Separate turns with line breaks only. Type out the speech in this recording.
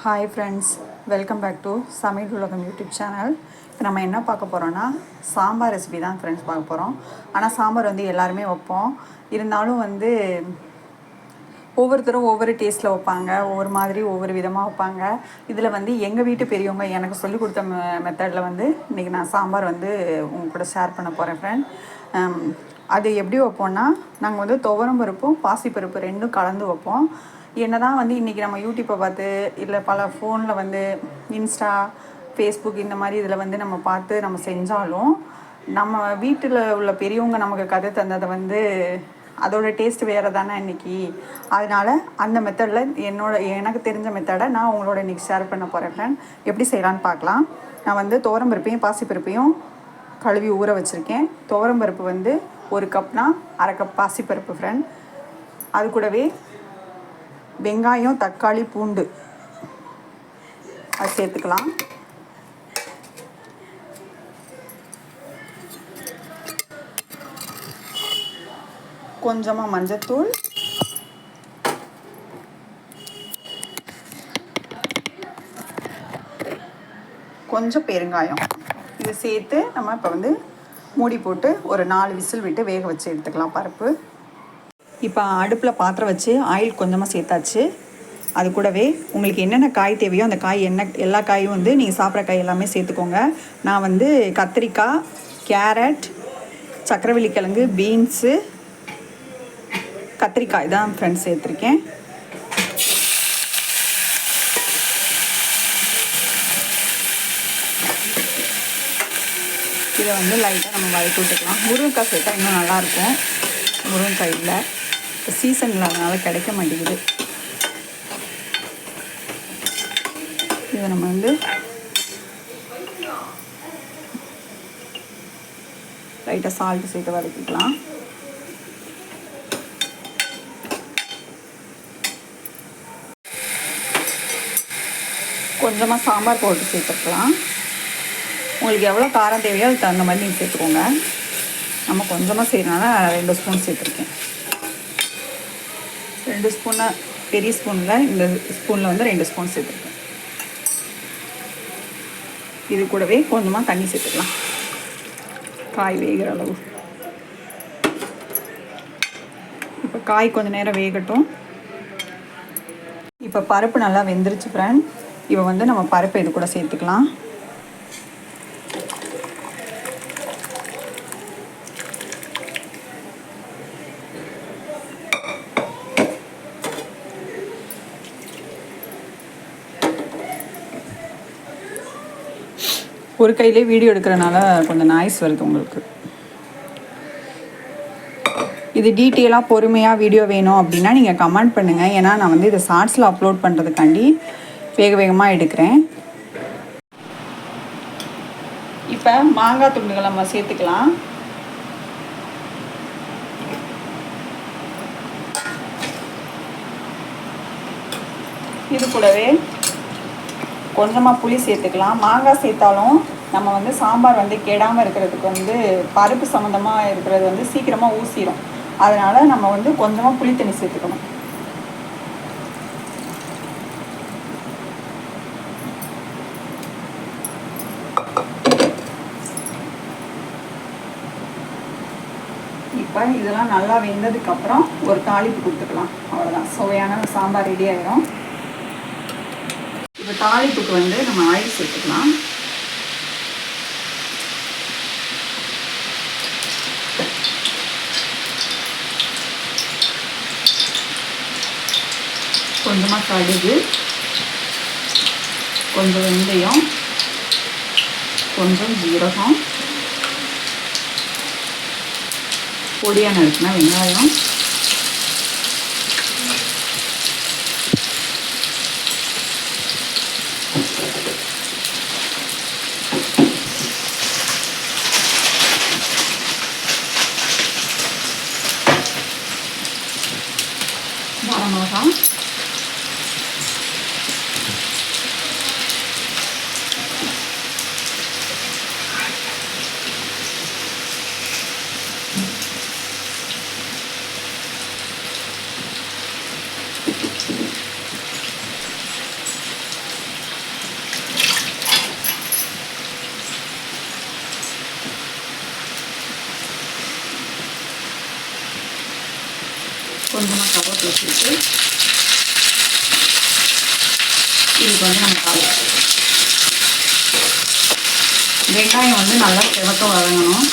Hi friends, welcome back to சமையல் உலகம் YouTube channel. இப்போ நம்ம என்ன பார்க்க போகிறோன்னா சாம்பார் ரெசிபி தான் ஃப்ரெண்ட்ஸ் பார்க்க போகிறோம். ஆனால் சாம்பார் எல்லாருமே வைப்போம். இருந்தாலும் ஒவ்வொருத்தரும் ஒவ்வொரு டேஸ்ட்டில் வைப்பாங்க, ஒவ்வொரு மாதிரி ஒவ்வொரு விதமாக வைப்பாங்க. இதில் எங்கள் வீட்டு பெரியவங்க எனக்கு சொல்லிக் கொடுத்த மெத்தடில் இன்றைக்கி நான் சாம்பார் உங்கள் கூட ஷேர் பண்ண போகிறேன் ஃப்ரெண்ட். அது எப்படி வைப்போம்னா, நாங்கள் துவரம் பருப்பும் பாசிப்பருப்பு ரெண்டும் கலந்து வைப்போம். என்ன தான் இன்றைக்கி நம்ம யூடியூப்பை பார்த்து இல்லை பல ஃபோனில் இன்ஸ்டா, ஃபேஸ்புக் இந்த மாதிரி இதில் நம்ம பார்த்து நம்ம செஞ்சாலும், நம்ம வீட்டில் உள்ள பெரியவங்க நமக்கு கதை தந்ததை அதோடய டேஸ்ட் வேறு தானே இன்றைக்கி. அதனால் அந்த மெத்தடில் எனக்கு தெரிஞ்ச மெத்தடை நான் உங்களோட இன்றைக்கி ஷேர் பண்ண போகிறேன் ஃப்ரெண்ட். எப்படி செய்யலான்னு பார்க்கலாம். நான் துவரம் பருப்பையும் பாசிப்பருப்பையும் கழுவி ஊற வச்சுருக்கேன். துவரம் பருப்பு 1 கப்னா 1/2 கப் பாசிப்பருப்பு ஃப்ரெண்ட். அது கூடவே வெங்காயம், தக்காளி, பூண்டு அது சேர்த்துக்கலாம். கொஞ்சமாக மஞ்சத்தூள், கொஞ்சம் பெருங்காயம், இது சேர்த்து நம்ம இப்போ மூடி போட்டு ஒரு 4 விசில் விட்டு வேக வச்சு எடுத்துக்கலாம் பருப்பு. இப்போ அடுப்பில் பாத்திரம் வச்சு ஆயில் கொஞ்சமாக சேர்த்தாச்சு. அது கூடவே உங்களுக்கு என்னென்ன காய் தேவையோ அந்த காய் எல்லா காயும் நீங்கள் சாப்பிட்ற காய் எல்லாமே சேர்த்துக்கோங்க. நான் கத்திரிக்காய், கேரட், சக்கரவள்ளி கிழங்கு, பீன்ஸு, கத்திரிக்காய் தான் ஃப்ரெண்ட்ஸ் சேர்த்துருக்கேன். இதை லைட்டாக நம்ம வதக்கி விட்டுக்கலாம். முருங்கைக்காய் சேர்த்தா இன்னும் நல்லாயிருக்கும். முருங்கைக்காய் இல்லை, சீசன் இல்லாதனால கிடைக்க மாட்டேங்குது. இதை நம்ம லைட்டாக சால்ட்டு சேர்த்து வதக்கிக்கலாம். கொஞ்சமாக சாம்பார் பவுடர் சேர்த்துக்கலாம். உங்களுக்கு எவ்வளோ காரம் தேவையோ அதுக்கு தகுந்த மாதிரி நீங்கள் சேர்த்துக்கோங்க. நம்ம கொஞ்சமாக செய்யறதுனால 2 ஸ்பூன் சேர்த்துருக்கேன். 2 ஸ்பூனை பெரிய ஸ்பூனில், இந்த ஸ்பூனில் 2 ஸ்பூன் சேர்த்துருக்கேன். இது கூடவே கொஞ்சமாக தண்ணி சேர்த்துக்கலாம், காய் வேகிற அளவு. இப்போ காய் கொஞ்சம் நேரம் வேகட்டும். இப்போ பருப்பு நல்லா வெந்துருச்சு ஃப்ரெண்ட். இப்போ நம்ம பருப்பை இது கூட சேர்த்துக்கலாம். ஒரு கையிலே வீடியோ எடுக்கிறனால கொஞ்சம் நாய்ஸ் வருது உங்களுக்கு. இது டீட்டெயிலாக பொறுமையாக வீடியோ வேணும் அப்படின்னா நீங்கள் கமெண்ட் பண்ணுங்கள். ஏன்னா நான் இதை ஷார்ட்ஸில் அப்லோட் பண்ணுறதுக்காண்டி வேகமாக எடுக்கிறேன். இப்போ மாங்காய் துண்டுகளை நம்ம சேர்த்துக்கலாம். இது கூடவே கொஞ்சமாக புளி சேர்த்துக்கலாம். மாங்காய் சேர்த்தாலும் நம்ம சாம்பார் கெடாமல் இருக்கிறதுக்கு பருப்பு சம்மந்தமாக இருக்கிறது சீக்கிரமாக ஊசிடும். அதனால் நம்ம கொஞ்சமாக புளி தண்ணி சேர்த்துக்கணும். இப்போ இதெல்லாம் நல்லா வெந்ததுக்கப்புறம் ஒரு தாளிப்பு கொடுத்துக்கலாம். அவ்வளோதான், சுவையான சாம்பார் ரெடி ஆகிடும். இப்போ தாளிப்புக்கு நம்ம ஆயில் சேர்த்துக்கலாம். கொஞ்சமாக கடுகு, கொஞ்சம் வெந்தயம், கொஞ்சம் ஜீரகம், பொடியாக நறுக்கின வெங்காயம், வரமிளகா, கொஞ்சமாக கருவேப்பிலை சேர்த்து இதுக்கு வந்து நம்ம தாளிக்கலாம். வெங்காயம் வந்து நல்லா சிவக்க வதங்கணும்.